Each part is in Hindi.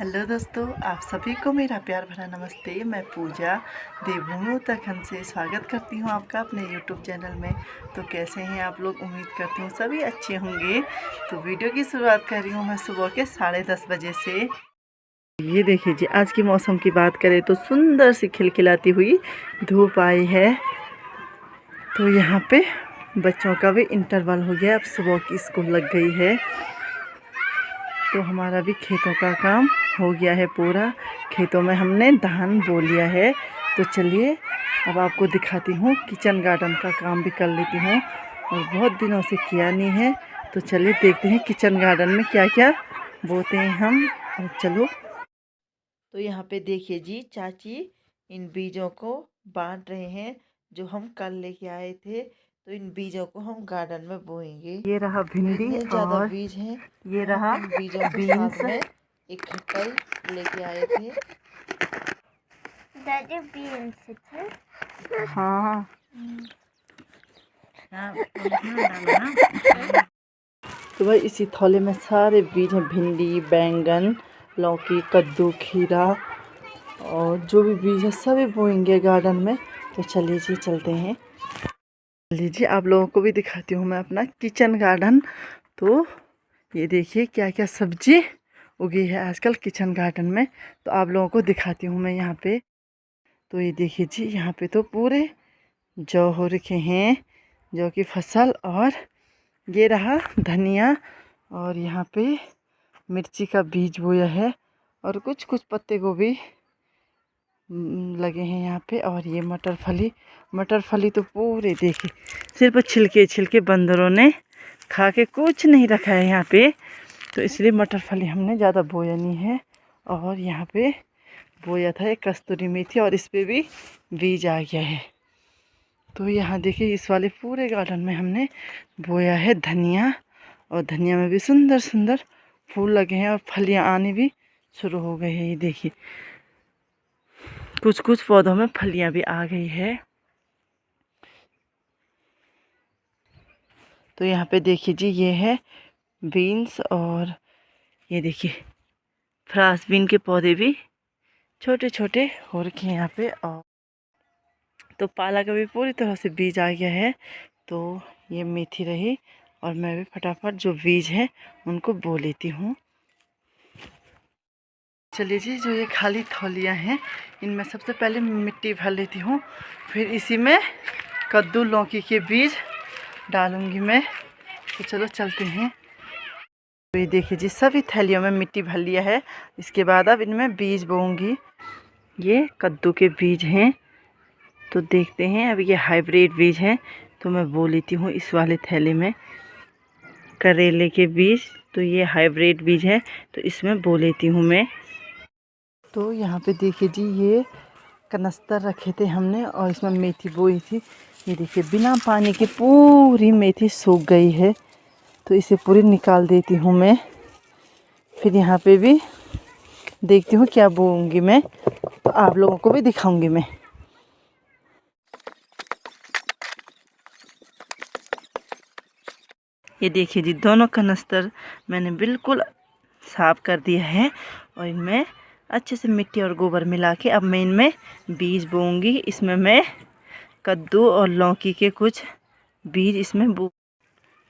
हेलो दोस्तों, आप सभी को मेरा प्यार भरा नमस्ते। मैं पूजा देवभूमि उत्तराखंड से स्वागत करती हूँ आपका अपने यूट्यूब चैनल में। तो कैसे हैं आप लोग? उम्मीद करती हूँ सभी अच्छे होंगे। तो वीडियो की शुरुआत कर रही हूँ मैं सुबह के 10:30 बजे से। ये देखिए जी, आज की मौसम की बात करें तो सुंदर सी खिलखिलाती हुई धूप आई है। तो यहाँ पे बच्चों का भी इंटरवल हो गया, अब सुबह की स्कूल लग गई है। तो हमारा भी खेतों का काम हो गया है पूरा। खेतों में हमने धान बो लिया है। तो चलिए अब आपको दिखाती हूँ, किचन गार्डन का काम भी कर लेती हूँ और बहुत दिनों से किया नहीं है। तो चलिए देखते हैं किचन गार्डन में क्या क्या बोते हैं हम। और चलो, तो यहाँ पे देखिए जी, चाची इन बीजों को बांट रहे हैं जो हम कल लेके आए थे। तो इन बीजों को हम गार्डन में बोएंगे। ये रहा भिंडी इतने ज़्यादा बीज हैं। ये रहा बीजों के साथ में एक खट्टाई लेके आए थे। हाँ तो भाई इसी थैले में सारे बीज हैं, भिंडी, बैंगन, लौकी, कद्दू, खीरा और जो भी बीज है सभी बोएंगे गार्डन में। तो चलिए जी चलते हैं। लीजिए आप लोगों को भी दिखाती हूँ मैं अपना किचन गार्डन। तो ये देखिए क्या क्या सब्जी उगी है आजकल किचन गार्डन में। तो आप लोगों को दिखाती हूँ मैं यहाँ पे। तो ये देखिए जी, यहाँ पे तो पूरे जौ हो रखे हैं, जौ की फसल। और ये रहा धनिया, और यहाँ पे मिर्ची का बीज बोया है, और कुछ कुछ पत्ते गोभी लगे हैं यहाँ पे। और ये मटर फली तो पूरे देखिए सिर्फ छिलके छिलके बंदरों ने खा के कुछ नहीं रखा है यहाँ पे। तो इसलिए मटर फली हमने ज़्यादा बोया नहीं है। और यहाँ पे बोया था एक कस्तूरी मेथी, और इस पे भी बीज आ गया है। तो यहाँ देखिए इस वाले पूरे गार्डन में हमने बोया है धनिया, और धनिया में भी सुंदर सुंदर फूल लगे हैं और फलियाँ आने भी शुरू हो गए हैं। ये देखिए कुछ कुछ पौधों में फलियाँ भी आ गई है। तो यहाँ पे देखिए जी, ये है बीन्स, और ये देखिए फ्रांस बीन के पौधे भी छोटे छोटे हो रखे हैं यहाँ पे। और तो पालक का भी पूरी तरह से बीज आ गया है। तो ये मेथी रही, और मैं भी फटाफट जो बीज है उनको बो लेती हूँ। चलिए जी, जो ये खाली थैलियाँ हैं इनमें सबसे पहले मिट्टी भर लेती हूँ, फिर इसी में कद्दू लौकी के बीज डालूँगी मैं। तो चलो चलते हैं। तो ये देखिए जी, सभी थैलियों में मिट्टी भर लिया है। इसके बाद अब इनमें बीज बोऊँगी। ये कद्दू के बीज हैं, तो देखते हैं। अब ये हाइब्रिड बीज हैं, तो मैं बो लेती हूँ इस वाले थैले में। करेले के बीज, तो ये हाइब्रिड बीज है, तो इसमें बो लेती हूँ मैं। तो यहाँ पे देखिए जी, ये कनस्तर रखे थे हमने और इसमें मेथी बोई थी। ये देखिए बिना पानी के पूरी मेथी सूख गई है। तो इसे पूरी निकाल देती हूँ मैं। फिर यहाँ पे भी देखती हूँ क्या बोऊंगी मैं, तो आप लोगों को भी दिखाऊंगी मैं। ये देखिए जी, दोनों कनस्तर मैंने बिल्कुल साफ कर दिया है, और इनमें अच्छे से मिट्टी और गोबर मिला के अब मैं इनमें बीज बोऊंगी। इसमें मैं कद्दू और लौकी के कुछ बीज इसमें बो,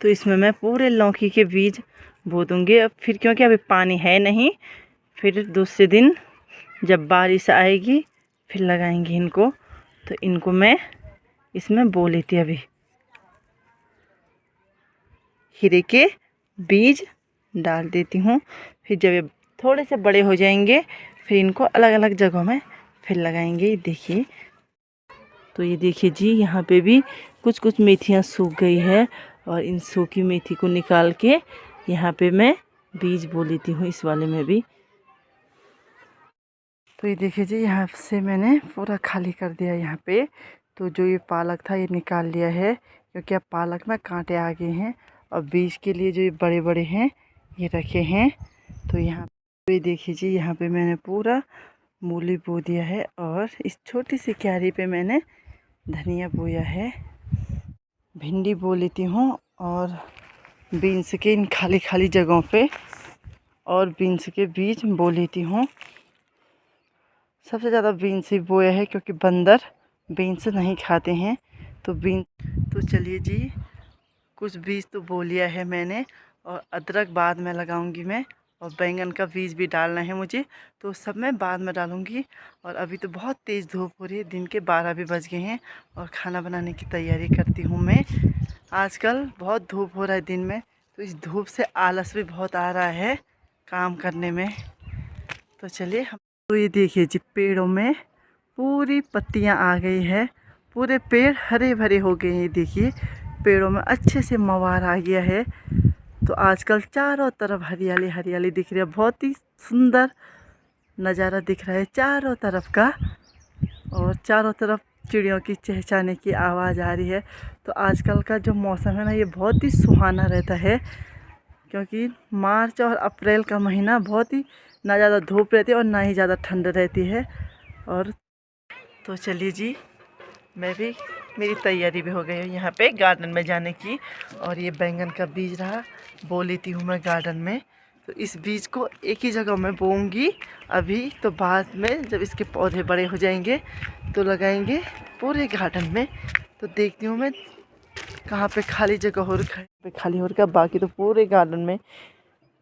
तो इसमें मैं पूरे लौकी के बीज बो दूँगी। अब फिर क्योंकि अभी पानी है नहीं, फिर दूसरे दिन जब बारिश आएगी फिर लगाएंगे इनको। तो इनको मैं इसमें बो लेती अभी। खीरे के बीज डाल देती हूँ। फिर जब ये थोड़े से बड़े हो जाएंगे फिर इनको अलग अलग जगहों में फिर लगाएंगे। देखिए, तो ये देखिए जी, यहाँ पे भी कुछ कुछ मेथियाँ सूख गई है, और इन सूखी मेथी को निकाल के यहाँ पे मैं बीज बो लेती हूँ इस वाले में भी। तो ये देखिए जी, यहाँ से मैंने पूरा खाली कर दिया यहाँ पे। तो जो ये पालक था ये निकाल लिया है, क्योंकि अब पालक में कांटे आ गए हैं। और बीज के लिए जो ये बड़े बड़े हैं ये रखे हैं। तो यहाँ पे देखिए जी, यहाँ पे मैंने पूरा मूली बो दिया है, और इस छोटी सी क्यारी पे मैंने धनिया बोया है। भिंडी बो लेती हूँ, और बीन्स के इन खाली खाली जगहों पे। और बीन्स के बीज बो लेती हूँ। सबसे ज़्यादा बीन्स ही बोया है क्योंकि बंदर बीन्स नहीं खाते हैं। तो चलिए जी, कुछ बीज तो बो लिया है मैंने, और अदरक बाद में लगाऊंगी मैं, और बैंगन का बीज भी डालना है मुझे, तो सब मैं बाद में डालूंगी। और अभी तो बहुत तेज़ धूप हो रही है, दिन के 12 भी बज गए हैं और खाना बनाने की तैयारी करती हूँ मैं। आजकल बहुत धूप हो रहा है दिन में, तो इस धूप से आलस भी बहुत आ रहा है काम करने में। तो चलिए हम, तो ये देखिए जी, पेड़ों में पूरी पत्तियाँ आ गई है, पूरे पेड़ हरे भरे हो गए हैं। देखिए पेड़ों में अच्छे से मवार आ गया है। तो आजकल चारों तरफ हरियाली हरियाली दिख रही है, बहुत ही सुंदर नज़ारा दिख रहा है चारों तरफ का। और चारों तरफ चिड़ियों की चहचहाने की आवाज़ आ रही है। तो आजकल का जो मौसम है ना, ये बहुत ही सुहाना रहता है, क्योंकि मार्च और अप्रैल का महीना बहुत ही ना ज़्यादा धूप रहती है और ना ही ज़्यादा ठंड रहती है। और तो चलिए जी, मैं भी, मेरी तैयारी भी हो गई है यहाँ पे गार्डन में जाने की। और ये बैंगन का बीज रहा, बो लेती हूँ मैं गार्डन में। तो इस बीज को एक ही जगह में बोऊंगी अभी, तो बाद में जब इसके पौधे बड़े हो जाएंगे तो लगाएंगे पूरे गार्डन में। तो देखती हूँ मैं कहाँ पे खाली जगह हो रखा है, पे खाली हो रखा है। बाकी तो पूरे गार्डन में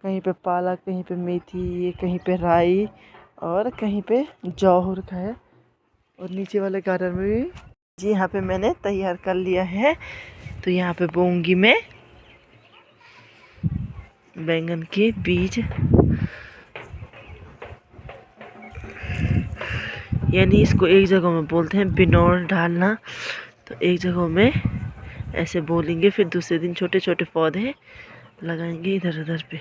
कहीं पे पालक, कहीं पे मेथी, कहीं पे राई, और कहीं पे जौ हो रखा है। और नीचे वाले गार्डन में भी जी, यहाँ पे मैंने तैयार कर लिया है। तो यहाँ पे बोऊंगी मैं बैंगन के बीज, यानी इसको एक जगह में बोलते हैं बिनौर डालना। तो एक जगह में ऐसे बोलेंगे, फिर दूसरे दिन छोटे छोटे पौधे लगाएंगे इधर उधर पे।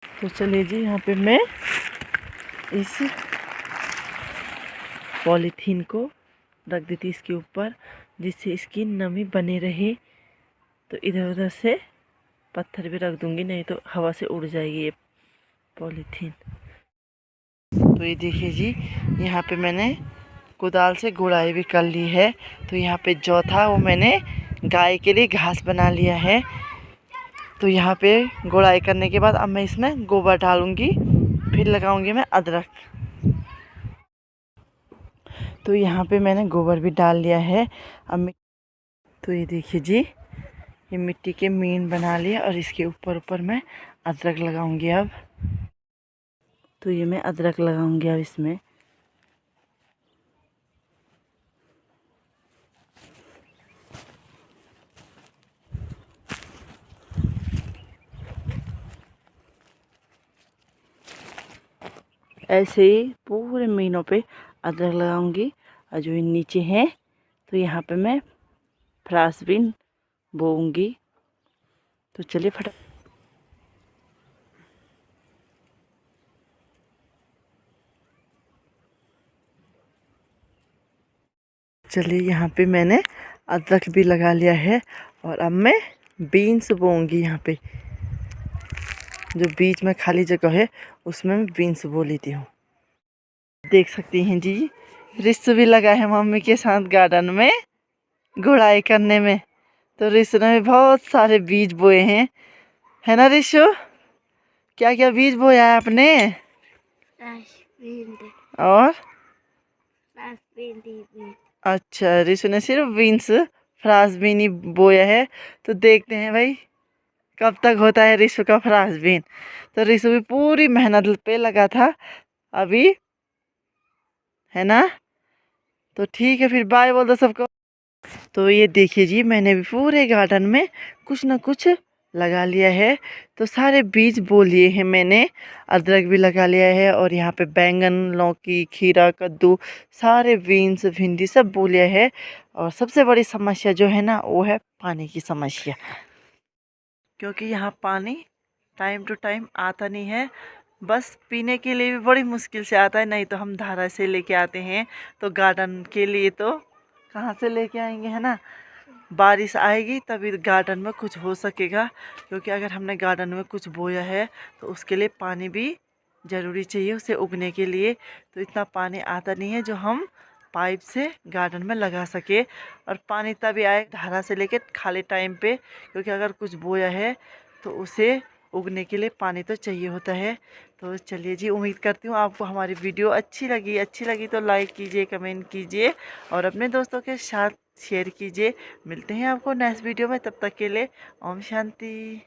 तो चलिए जी, यहाँ पे मैं इस पॉलीथीन को रख देती इसके ऊपर, जिससे इसकी नमी बने रहे। तो इधर उधर से पत्थर भी रख दूंगी, नहीं तो हवा से उड़ जाएगी ये पॉलीथीन। तो ये देखिए जी, यहाँ पे मैंने कुदाल से गुड़ाई भी कर ली है। तो यहाँ पे जो था वो मैंने गाय के लिए घास बना लिया है। तो यहाँ पे गुड़ाई करने के बाद अब मैं इसमें गोबर डालूंगी, फिर लगाऊंगी मैं अदरक। तो यहाँ पे मैंने गोबर भी डाल लिया है। अब तो ये देखिए जी, ये मिट्टी के मीन बना लिया, और इसके ऊपर ऊपर मैं अदरक लगाऊंगी अब। तो ये मैं अदरक लगाऊंगी अब इसमें। ऐसे ही पूरे मीनों पे अदरक लगाऊंगी। और जो नीचे है, तो यहाँ पे मैं फ्रांस बीन बोऊंगी। तो चलिए चलिए, यहाँ पे मैंने अदरक भी लगा लिया है, और अब मैं बीन्स बोऊंगी। यहाँ पे जो बीच में खाली जगह है उसमें मैं बीन्स बो लेती हूँ। देख सकती हैं जी, रिश्तु भी लगा है मम्मी के साथ गार्डन में गुड़ाई करने में। तो रिश्तु ने भी बहुत सारे बीज बोए हैं, है ना रिशु? क्या क्या बीज बोया है आपने? और अच्छा, रिशु ने सिर्फ बीन्स फ्रांस बीन ही बोया है। तो देखते हैं भाई कब तक होता है रिशु का फ्रांस बीन। तो रिशु भी पूरी मेहनत पे लगा था अभी, है ना? तो ठीक है, फिर बाय बोल दो सबको। तो ये देखिए जी, मैंने भी पूरे गार्डन में कुछ ना कुछ लगा लिया है। तो सारे बीज बो लिए हैं मैंने, अदरक भी लगा लिया है, और यहाँ पे बैंगन, लौकी, खीरा, कद्दू, सारे बीन्स, भिंडी सब बो लिया है। और सबसे बड़ी समस्या जो है ना, वो है पानी की समस्या, क्योंकि यहाँ पानी टाइम टू टाइम आता नहीं है। बस पीने के लिए भी बड़ी मुश्किल से आता है, नहीं तो हम धारा से लेके आते हैं। तो गार्डन के लिए तो कहाँ से लेके आएंगे, है ना? बारिश आएगी तभी गार्डन में कुछ हो सकेगा, क्योंकि अगर हमने गार्डन में कुछ बोया है तो उसके लिए पानी भी ज़रूरी चाहिए उसे उगने के लिए। तो इतना पानी आता नहीं है जो हम पाइप से गार्डन में लगा सके। और पानी तभी आए धारा से लेके खाली टाइम पे, क्योंकि अगर कुछ बोया है तो उसे उगने के लिए पानी तो चाहिए होता है। तो चलिए जी, उम्मीद करती हूँ आपको हमारी वीडियो अच्छी लगी तो लाइक कीजिए, कमेंट कीजिए और अपने दोस्तों के साथ शेयर कीजिए। मिलते हैं आपको नेक्स्ट वीडियो में, तब तक के लिए ओम शांति।